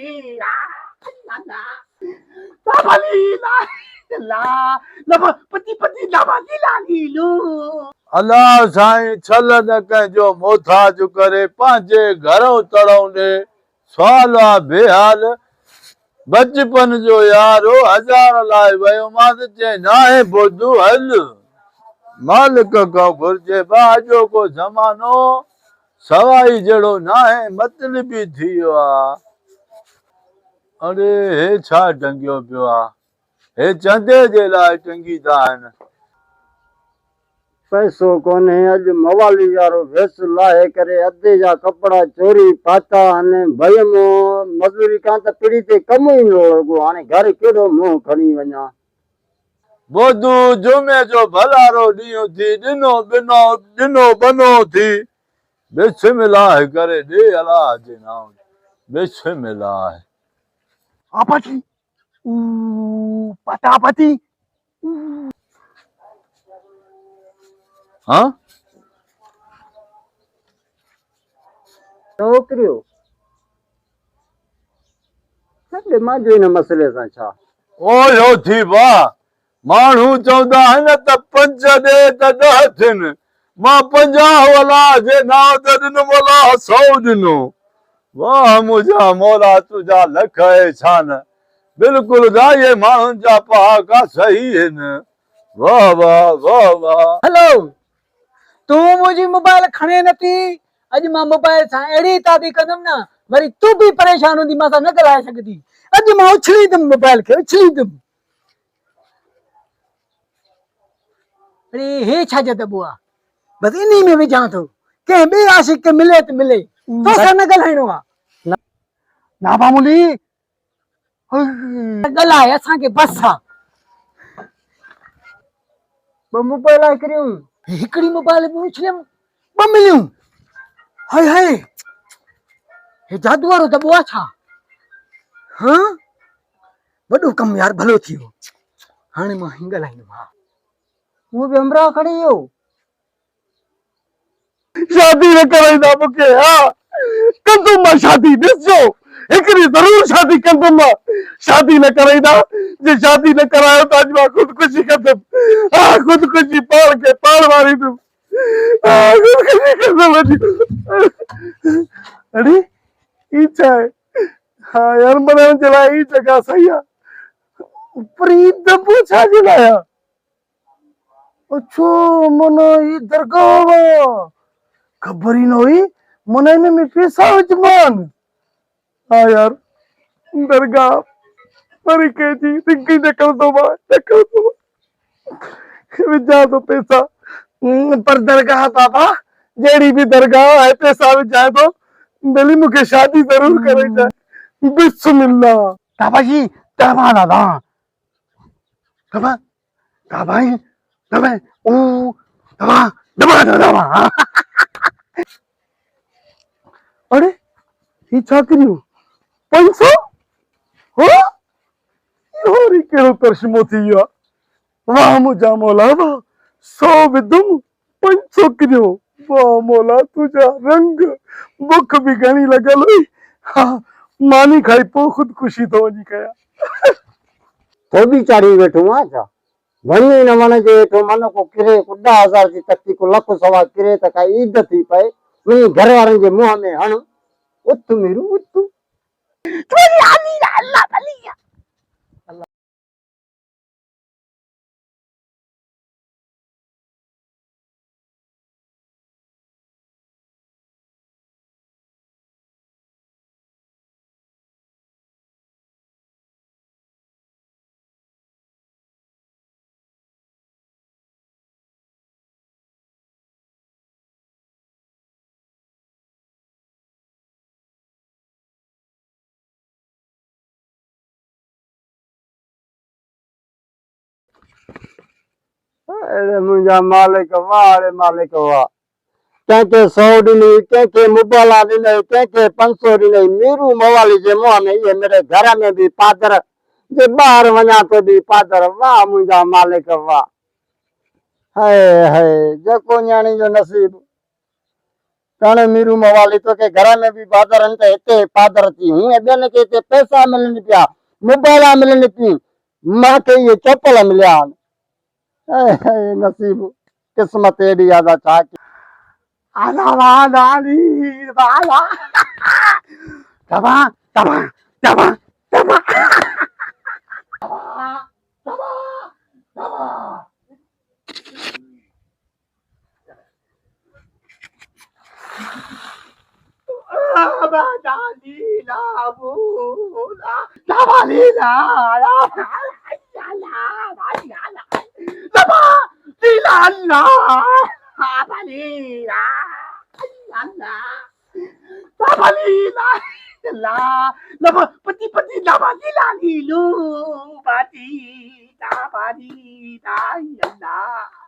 ली ला पति पति लावादी लाली लू अल्लाह साईं छल न कंहिंजो मोथाज करे पंहिंजे घरों तड़ौंदे सवाल बेहाल बचपन जो यारो हजार लाइ वयो मां त चई नाहे ॿुधू हल मालिक खां घुर्जे बाजो को ज़मानो सवाई जहिड़ो नाहे मतलबी थी वियो आहे। अरे हे छा टंगियो पियो आहे हे चंदे जे लाइ टंगी था आहिनि। पैसो कोन्हे अॼु मवाली वारो वेस लाहे करे अधे जा कपिड़ा चोरी पाता आहिनि भई मज़ूरी कां त पीड़ी ते कम ई न लॻो हाणे घर केॾो मुंहुं खणी वञा। ॿुधू जुमे जो भलारो ॾींहुं थी ॾिनो बनो थी बिस्मिल्लाह करे ॾे अलाह जे नाम बिस्मिल्लाह। आपची पतापति हाँ छोकिरियो सभु मां जो हिन मसइले सां छा ओयो थी वाह माण्हू चवंदा आहिनि त 5 ॾे त 10 थियनि मां 50 अलाह जे नाम ते ॾिनुमि अलाह 100 ॾिनो। वाह मुंहिंजा मौला तुंहिंजा लख एहसान बिल्कुलु गाये माण्हुनि जा पहाका सही आहिनि। वाह वाह वाह वाह। हेलो तू मुझी मोबाइल खणे नथी अज मां मोबाइल सां अहिड़ी तादी कंदम ना वरी तू भी परेशान हूंदी मां सां न ॻाल्हाए सघंदी। अज मां उछली दम मोबाइल खे उछली दम। अरे हे छा जदबो आ बस इन्ही में विझां थो के बे आशिक के मिले त मिले तो सां न ॻाल्हाइणो आ ना मामूली ॻाल्हाए असां के बस आ ॿ मोबाइल हिकिड़ियूं हिकड़ी मोबाइल में उछलियम 2 मिलियूं। हाय हाय हे जादू वारो दॿो आ छा? हाँ वॾो कम यार भलो थी वियो हाणे मां हिंग ॻाल्हाईंदुमि। वो भी हमरा खड़ी हो शादी न कराईंदा मूंखे हा कंदुमि मां शादी ॾिसजो हिकिड़ी ज़रूर शादी कंदुमि मां शादी न कराईंदा जे शादी न करायो त अॼु मां ख़ुदकुशी कंदुमि हा ख़ुदकुशी पाण खे पाण मारींदुमि हा ख़ुदकुशी कंदुमि। अरे ई छा आहे हा यार मरण जे लाइ ई जॻह सही आहे पर ई दॿो छा जे लाइ आहे? अच्छा मना ये दरगाह खबर ही न हुई मना इनमें पैसा विझमान। हाँ यार दरगाह पर के जी रिंकी निकल दो विझा तो पैसा पर दरगाह बाबा जेड़ी भी दरगाह है पैसा विझाए तो मिली मुझे शादी जरूर करे जाए बिस्मिल्लाह। बाबा जी दरबार दादा दबा दबा दबा ओ दबा दबा दबा अरे ये छाकरियो 500 हो योरी केड़ो करशमो थी वियो वाह मुझा मौला वाह 100 विधुम 500 करियो वाह मौला तुझा रंग बुख भी घणी लगल हुई हाँ मानी खाई पो खुदकुशी तो वनी कया तो भी चाड़ी बैठो आ छा वणी न मन जे वेठो मन को किरे को 10,000 जी तकती को लख सवा किरे त काई ईद थी पए वही घर वारन जे मुंह में हण उत मीरू उत तुम्हारी आली अल्लाह भलिया अरे मुझा मालिक वाह अरे मालिक वाह कंहिंखे 100 ॾिनी कंहिंखे मुबाला ॾिनई कंहिंखे 500 ॾिनई मीरू मवाली जे मुंहं में इहे मेरे घर में भी पादर जे ॿाहिरि वञा तो भी पादर वाह मुंहिंजा मालिक वाह हाय हाय जेको न्याणी जो नसीब तने मीरू मवाली तो के घर में भी बादर अंत हेते पादर थी हूं ए बेन के ते पैसा मिलने पिया मोबाइल मिलने पी मां के ये चप्पल मिलया ए नसीब किस्मत एडी आदा छा आला वाली वाला तबा तबा तबा तबा peti peti lama lila lilu pati ta pati ta yalla